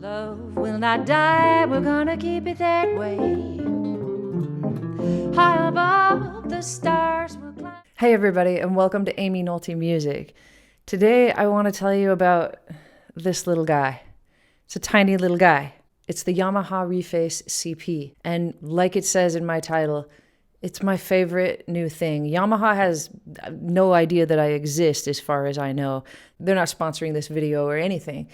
Love will not die, we're gonna keep it that way. High above the stars we'll climb. Hey everybody, and welcome to Amy Nolte Music. Today I want to tell you about this little guy. It's a tiny little guy. It's the Yamaha Reface CP. And like it says in my title, it's my favorite new thing. Yamaha has no idea that I exist as far as I know. They're not sponsoring this video or anything.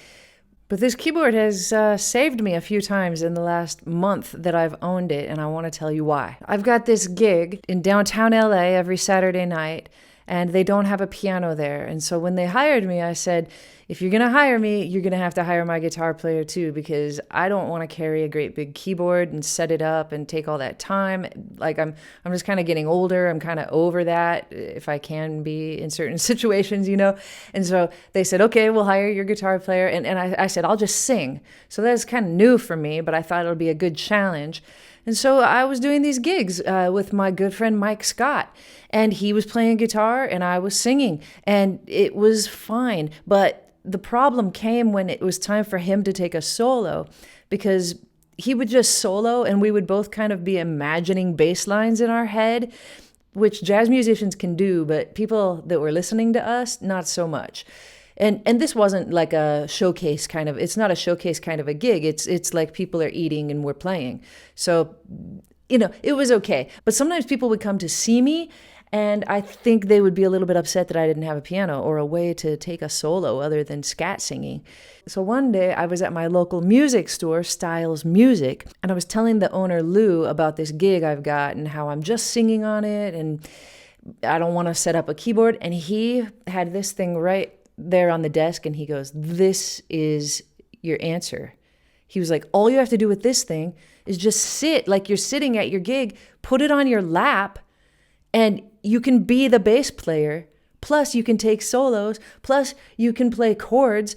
But this keyboard has saved me a few times in the last month that I've owned it, and I want to tell you why. I've got this gig in downtown LA every Saturday night, and they don't have a piano there. And so when they hired me, I said, if you're going to hire me, you're going to have to hire my guitar player too, because I don't want to carry a great big keyboard and set it up and take all that time. Like I'm just kind of getting older. I'm kind of over that, if I can be in certain situations, you know? And so they said, okay, we'll hire your guitar player. And I said, I'll just sing. So that's kind of new for me, but I thought it'll be a good challenge. And so I was doing these gigs with my good friend Mike Scott, and he was playing guitar and I was singing, and it was fine. But the problem came when it was time for him to take a solo, because he would just solo and we would both kind of be imagining bass lines in our head, which jazz musicians can do, but people that were listening to us, not so much. And this wasn't like a showcase kind of, it's not a showcase kind of a gig. It's like people are eating and we're playing. So, you know, it was okay. But sometimes people would come to see me, and I think they would be a little bit upset that I didn't have a piano or a way to take a solo other than scat singing. So one day I was at my local music store, Styles Music, and I was telling the owner, Lou, about this gig I've got and how I'm just singing on it and I don't want to set up a keyboard. And he had this thing right there on the desk, and he goes, this is your answer. He was like, all you have to do with this thing is just sit like you're sitting at your gig, put it on your lap, and you can be the bass player, plus you can take solos, plus you can play chords.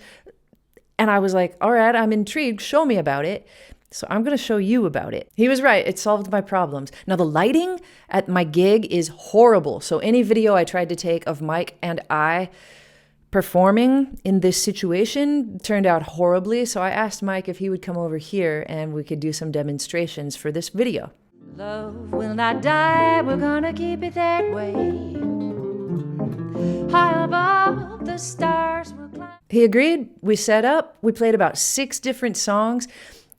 And I was like, all right, I'm intrigued, show me about it. So I'm going to show you about it. He was right, it solved my problems. Now the lighting at my gig is horrible. So any video I tried to take of Mike and I performing in this situation turned out horribly. So I asked Mike if he would come over here and we could do some demonstrations for this video. Love will not die, we're gonna keep it that way. High above the stars we'll climb. He agreed, we set up, we played about 6 different songs.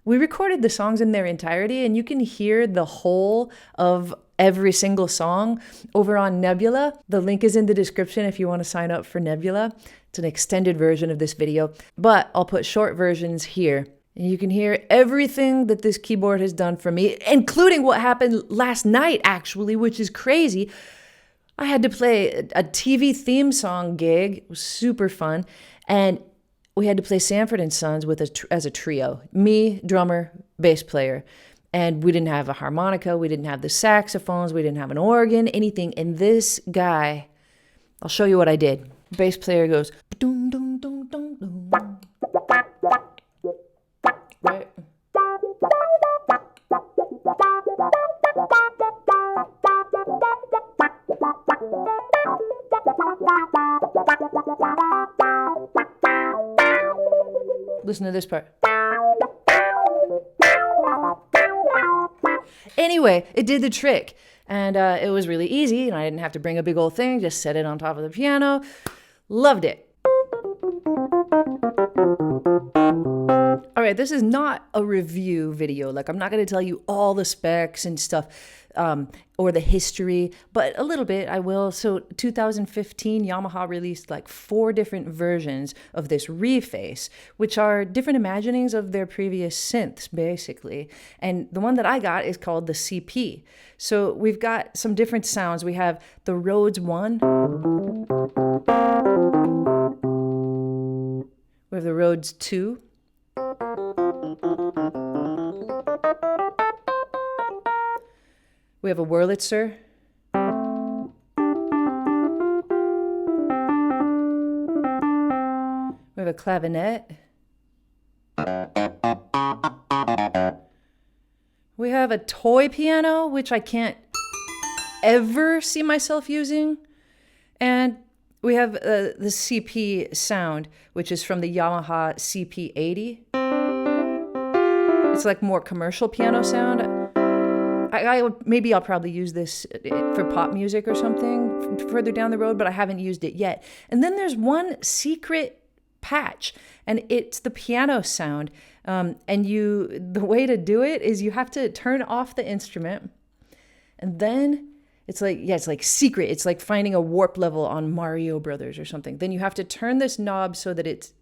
We recorded the songs in their entirety, and you can hear the whole of every single song over on Nebula. The link is in the description if you want to sign up for Nebula. It's an extended version of this video, but I'll put short versions here. And you can hear everything that this keyboard has done for me, including what happened last night, actually, which is crazy. I had to play a TV theme song gig. It was super fun. And we had to play Sanford & Sons as a trio. Me, drummer, bass player. And we didn't have a harmonica. We didn't have the saxophones. We didn't have an organ, anything. And this guy, I'll show you what I did. Bass player goes, dum dum dum dum dum. Right. Listen to this part. Anyway, it did the trick, and it was really easy, and I didn't have to bring a big old thing, just set it on top of the piano. Loved it. All right, this is not a review video. Like, I'm not going to tell you all the specs and stuff or the history, but a little bit I will. So 2015, Yamaha released like 4 different versions of this Reface, which are different imaginings of their previous synths, basically. And the one that I got is called the CP. So we've got some different sounds. We have the Rhodes 1. We have the Rhodes 2. We have a Wurlitzer. We have a clavinet. We have a toy piano, which I can't ever see myself using. And we have the CP sound, which is from the Yamaha CP80. It's like more commercial piano sound. Maybe I'll probably use this for pop music or something further down the road, but I haven't used it yet. And then there's one secret patch, and it's the piano sound. And the way to do it is you have to turn off the instrument, and then it's like secret. It's like finding a warp level on Mario Brothers or something. Then you have to turn this knob so that it's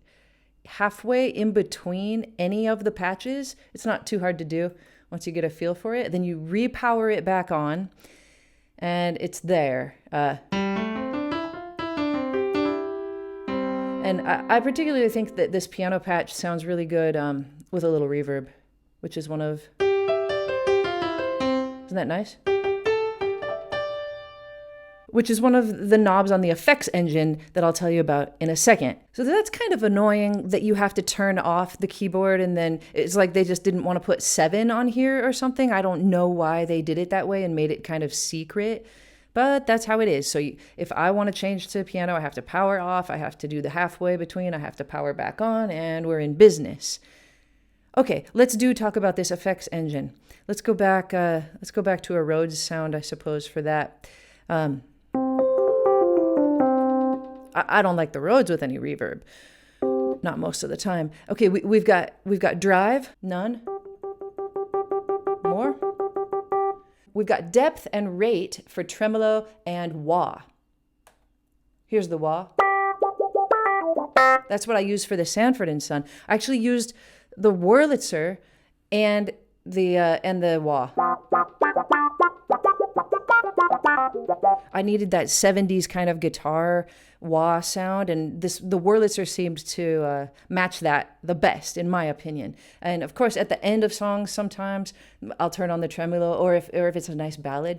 halfway in between any of the patches. It's not too hard to do once you get a feel for it. Then you repower it back on, and it's there. And I particularly think that this piano patch sounds really good with a little reverb, which is one of... Isn't that nice? Which is one of the knobs on the effects engine that I'll tell you about in a second. So that's kind of annoying that you have to turn off the keyboard, and then it's like they just didn't want to put 7 on here or something. I don't know why they did it that way and made it kind of secret, but that's how it is. So if I want to change to piano, I have to power off, I have to do the halfway between, I have to power back on, and we're in business. Okay, let's talk about this effects engine. Let's go back to a Rhodes sound, I suppose, for that. I don't like the Rhodes with any reverb, not most of the time. Okay, we've got drive, none, more. We've got depth and rate for tremolo and wah. Here's the wah. That's what I used for the Sanford & Son. I actually used the Wurlitzer and the wah. I needed that 70s kind of guitar wah sound, and the Wurlitzer seemed to match that the best, in my opinion. And of course, at the end of songs, sometimes I'll turn on the tremolo, or if it's a nice ballad.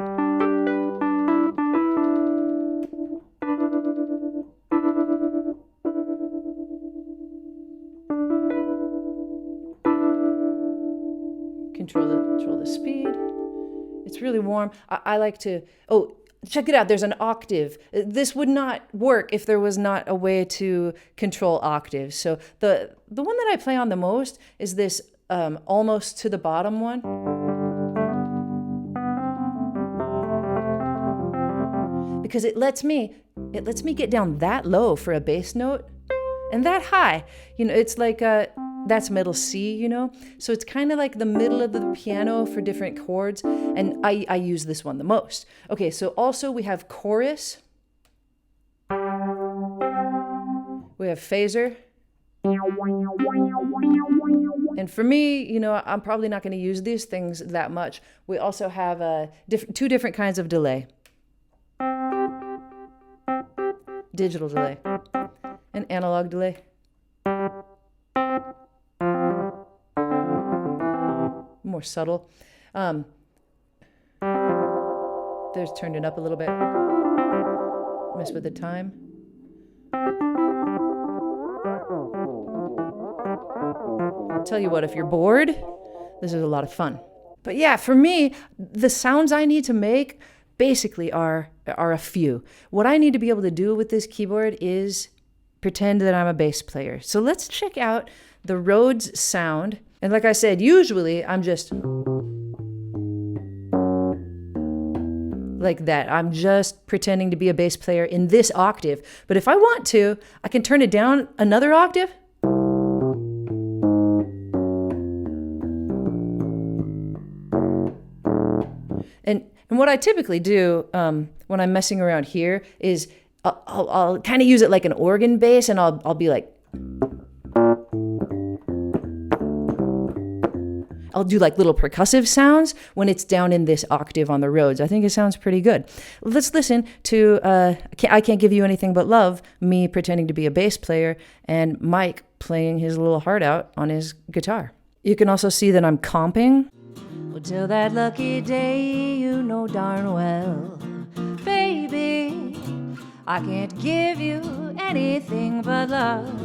Control the speed. It's really warm. I like to... Oh, check it out. There's an octave. This would not work if there was not a way to control octaves. So the one that I play on the most is this almost to the bottom one. Because it lets me get down that low for a bass note, and that high. It's like that's middle C, So it's kind of like the middle of the piano for different chords, and I use this one the most. Okay, so also we have chorus. We have phaser. And for me, I'm probably not going to use these things that much. We also have two different kinds of delay. Digital delay and analog delay. More subtle. There's turned it up a little bit. Mess with the time. I'll tell you what, if you're bored, this is a lot of fun. But yeah, for me, the sounds I need to make basically are a few. What I need to be able to do with this keyboard is pretend that I'm a bass player. So let's check out the Rhodes sound. And like I said, usually I'm just like that. I'm just pretending to be a bass player in this octave. But if I want to, I can turn it down another octave. And what I typically do when I'm messing around here is I'll kind of use it like an organ bass, and I'll be like, I'll do like little percussive sounds when it's down in this octave on the Rhodes. I think it sounds pretty good. Let's listen to I Can't Give You Anything But Love, me pretending to be a bass player, and Mike playing his little heart out on his guitar. You can also see that I'm comping. Well, till that lucky day, you know darn well, baby, I can't give you anything but love.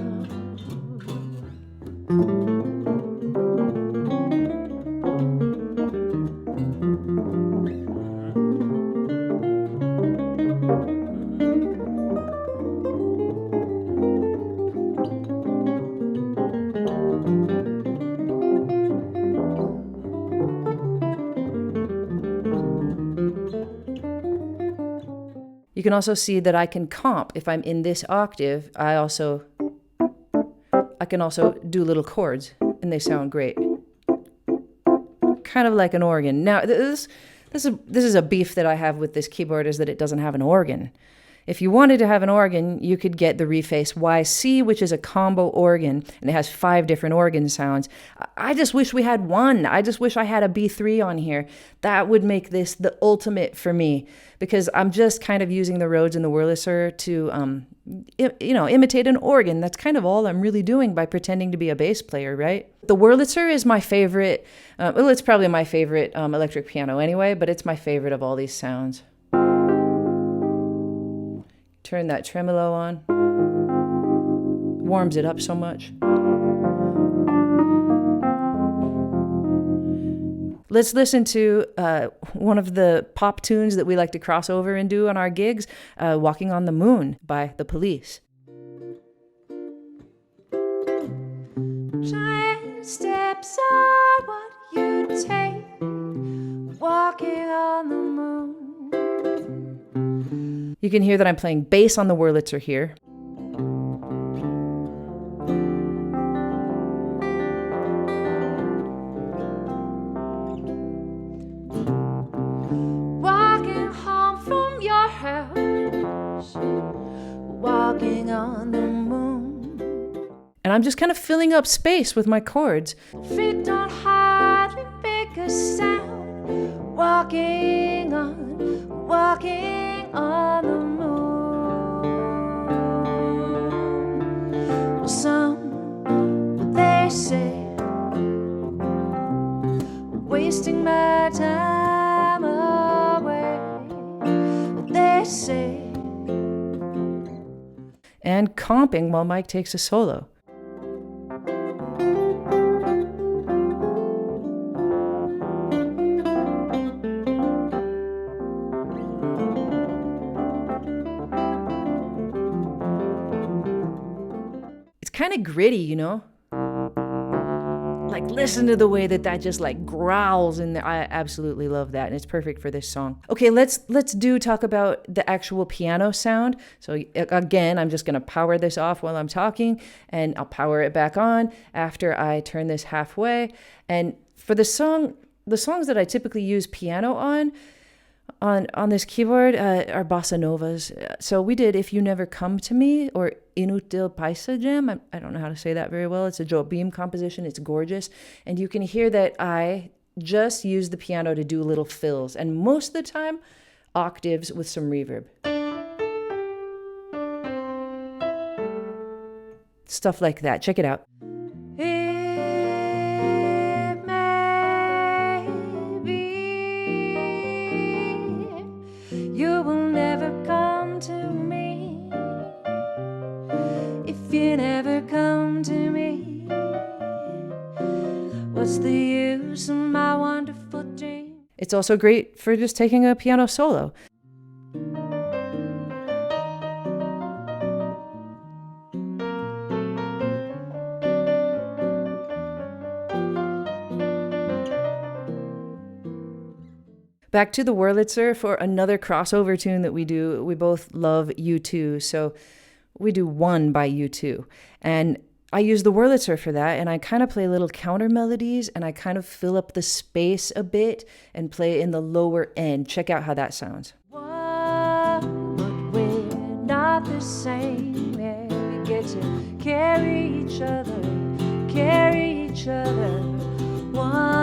You can also see that I can comp. If I'm in this octave, I can also do little chords, and they sound great. Kind of like an organ. Now, this is a beef that I have with this keyboard, is that it doesn't have an organ. If you wanted to have an organ, you could get the Reface YC, which is a combo organ, and it has 5 different organ sounds. I just wish we had one. I just wish I had a B3 on here. That would make this the ultimate for me, because I'm just kind of using the Rhodes and the Wurlitzer to, imitate an organ. That's kind of all I'm really doing by pretending to be a bass player, right? The Wurlitzer is my favorite. It's probably my favorite electric piano anyway, but it's my favorite of all these sounds. Turn that tremolo on. Warms it up so much. Let's listen to one of the pop tunes that we like to cross over and do on our gigs, Walking on the Moon by The Police. Giant steps are what you take, walking on the moon. You can hear that I'm playing bass on the Wurlitzer here. Walking home from your house, walking on the moon. And I'm just kind of filling up space with my chords. Feet don't hardly make a sound, walking on the moon. Well, some, they say, wasting my time away. They say. And comping while Mike takes a solo. Kind of gritty, you know? Like, listen to the way that just like growls in there. I absolutely love that, and it's perfect for this song. Okay, let's talk about the actual piano sound. So again, I'm just gonna power this off while I'm talking, and I'll power it back on after I turn this halfway. And for the songs that I typically use piano on this keyboard are bossa novas. So we did If You Never Come to Me, or Inutil Paisagem. I don't know how to say that very well. It's a Joe Beam composition. It's gorgeous. And you can hear that I just use the piano to do little fills. And most of the time, octaves with some reverb. Stuff like that. Check it out. You will never come to me if you never come to me. What's the use of my wonderful dream? It's also great for just taking a piano solo. Back to the Wurlitzer for another crossover tune that we do. We both love U2, so we do One by U2. And I use the Wurlitzer for that, and I kind of play little counter melodies, and I kind of fill up the space a bit and play in the lower end. Check out how that sounds. One, but we're not the same. Yeah, we get to carry each other. One.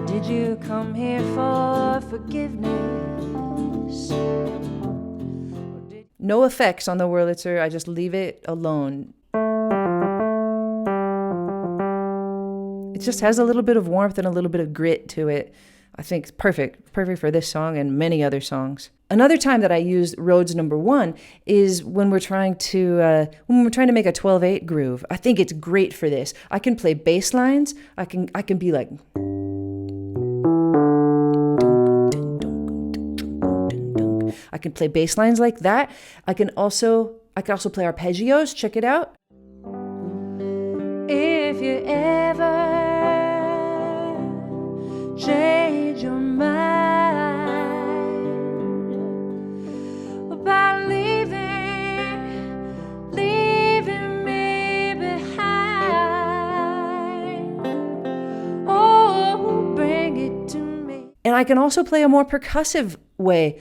Did you come here for forgiveness? No effects on the Wurlitzer. I just leave it alone. It just has a little bit of warmth and a little bit of grit to it. I think it's perfect for this song and many other songs. Another time that I use Rhodes number 1 is when we're trying to make a 12/8 groove. I think it's great for this. I can play bass lines. I can be like. I can play bass lines like that. I can also I can also play arpeggios. Check it out. If you ever change your mind about leaving me behind, oh, bring it to me. And I can also play a more percussive way.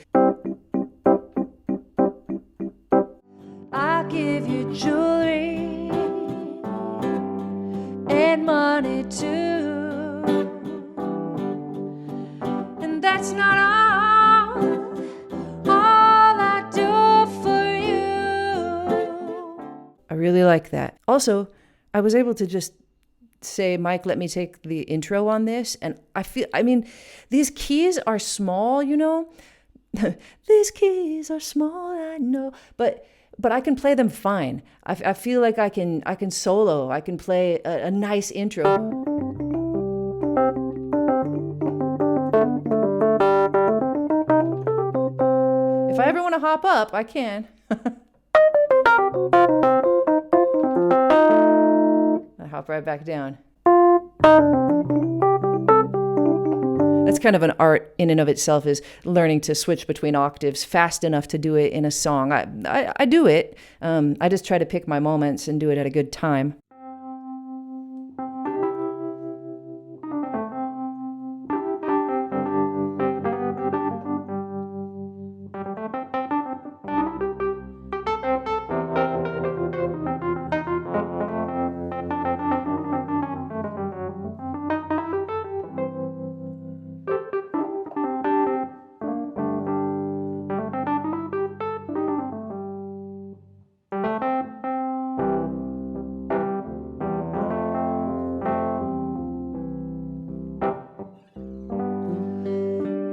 I'll give you jewelry and money too, and that's not all I do for you. I really like that. Also, I was able to just say, Mike, let me take the intro on this. And I mean, these keys are small, you know. These keys are small, I know, but I can play them fine. I feel like I can solo. I can play a nice intro. If I ever want to hop up, I can. I hop right back down. That's kind of an art in and of itself, is learning to switch between octaves fast enough to do it in a song. I do it. I just try to pick my moments and do it at a good time.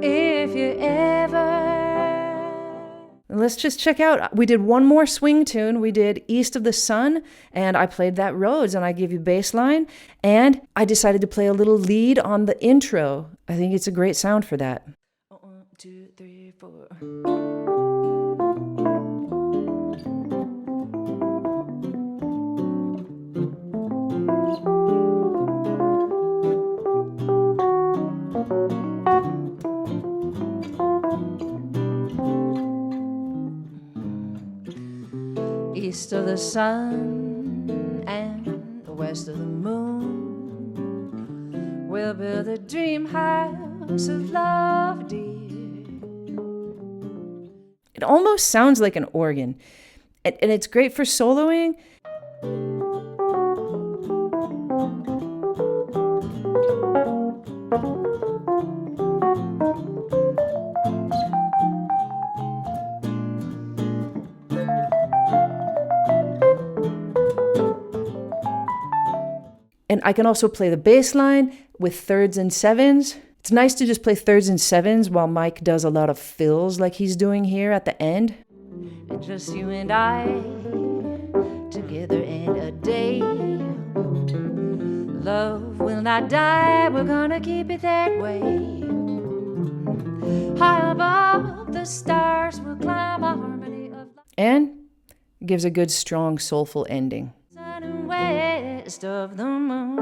If you ever Let's just check out. We did one more swing tune. We did East of the Sun, and I played that Rhodes, and I gave you bass line, and I decided to play a little lead on the intro. I think it's a great sound for that. 1, 2, 3, 4. East of the sun and west of the moon, we'll build a dream house of love, dear. It almost sounds like an organ, and it's great for soloing. And I can also play the bass line with thirds and sevens. It's nice to just play thirds and sevens while Mike does a lot of fills like he's doing here at the end. And just you and I together in a day. Love will not die, we're gonna keep it that way. High above the stars we'll climb a harmony of light. And gives a good, strong, soulful ending. Sun and west of the moon.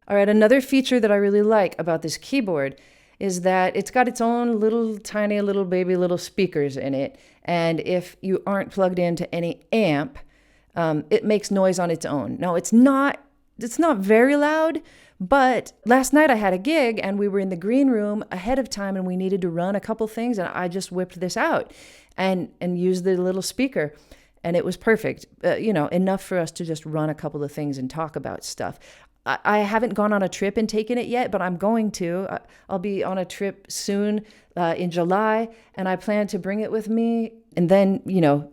All right, another feature that I really like about this keyboard is that it's got its own little tiny little baby little speakers in it. And if you aren't plugged into any amp, it makes noise on its own. Now, it's not very loud, but last night I had a gig and we were in the green room ahead of time and we needed to run a couple things, and I just whipped this out and used the little speaker. And it was perfect, enough for us to just run a couple of things and talk about stuff. I haven't gone on a trip and taken it yet, but I'm going to. I'll be on a trip soon in July, and I plan to bring it with me. And then,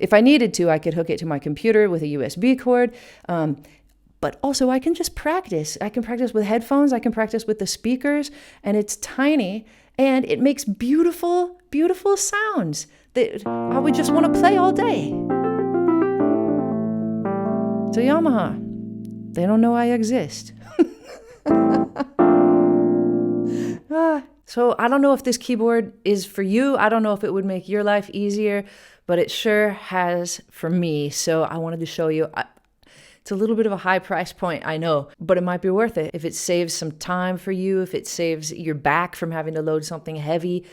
if I needed to, I could hook it to my computer with a USB cord. But also, I can just practice. I can practice with headphones. I can practice with the speakers, and it's tiny, and it makes beautiful, beautiful sounds that I would just want to play all day. So Yamaha, they don't know I exist. So I don't know if this keyboard is for you. I don't know if it would make your life easier, but it sure has for me. So I wanted to show you. It's a little bit of a high price point, I know, but it might be worth it if it saves some time for you, if it saves your back from having to load something heavy.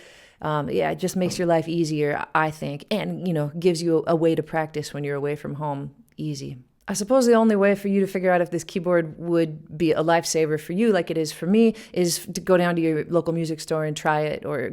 It just makes your life easier, I think, and, gives you a way to practice when you're away from home easy. I suppose the only way for you to figure out if this keyboard would be a lifesaver for you, like it is for me, is to go down to your local music store and try it, or,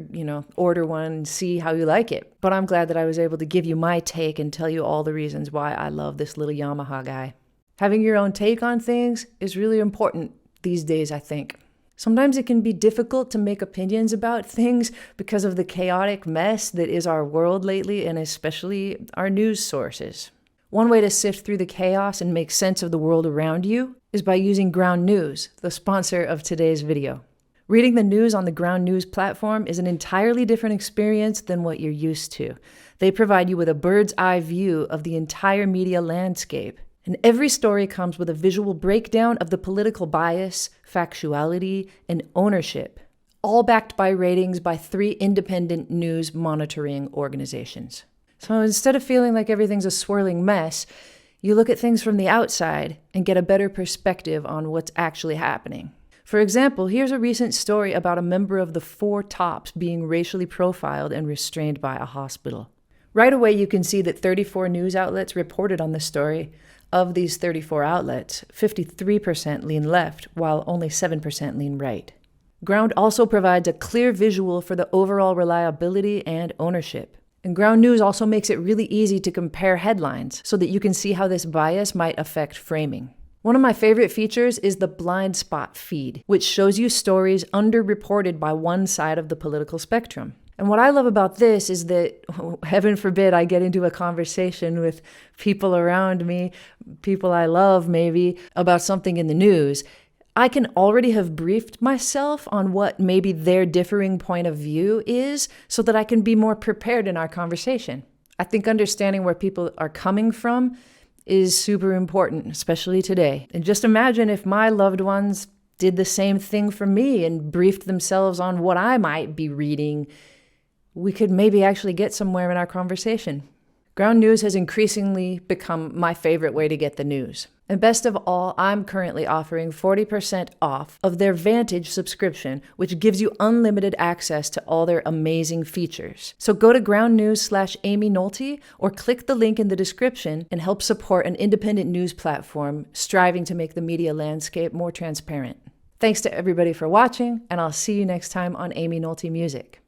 order one and see how you like it. But I'm glad that I was able to give you my take and tell you all the reasons why I love this little Yamaha guy. Having your own take on things is really important these days, I think. Sometimes it can be difficult to make opinions about things because of the chaotic mess that is our world lately, and especially our news sources. One way to sift through the chaos and make sense of the world around you is by using Ground News, the sponsor of today's video. Reading the news on the Ground News platform is an entirely different experience than what you're used to. They provide you with a bird's eye view of the entire media landscape. And every story comes with a visual breakdown of the political bias, factuality, and ownership, all backed by ratings by 3 independent news monitoring organizations. So instead of feeling like everything's a swirling mess, you look at things from the outside and get a better perspective on what's actually happening. For example, here's a recent story about a member of the 4 Tops being racially profiled and restrained by a hospital. Right away, you can see that 34 news outlets reported on the story. Of these 34 outlets, 53% lean left, while only 7% lean right. Ground also provides a clear visual for the overall reliability and ownership. And Ground News also makes it really easy to compare headlines so that you can see how this bias might affect framing. One of my favorite features is the blind spot feed, which shows you stories underreported by one side of the political spectrum. And what I love about this is that, heaven forbid, I get into a conversation with people around me, people I love maybe, about something in the news. I can already have briefed myself on what maybe their differing point of view is so that I can be more prepared in our conversation. I think understanding where people are coming from is super important, especially today. And just imagine if my loved ones did the same thing for me and briefed themselves on what I might be reading. We could maybe actually get somewhere in our conversation. Ground News has increasingly become my favorite way to get the news. And best of all, I'm currently offering 40% off of their Vantage subscription, which gives you unlimited access to all their amazing features. So go to groundnews.com/Amy Nolte or click the link in the description and help support an independent news platform striving to make the media landscape more transparent. Thanks to everybody for watching, and I'll see you next time on Amy Nolte Music.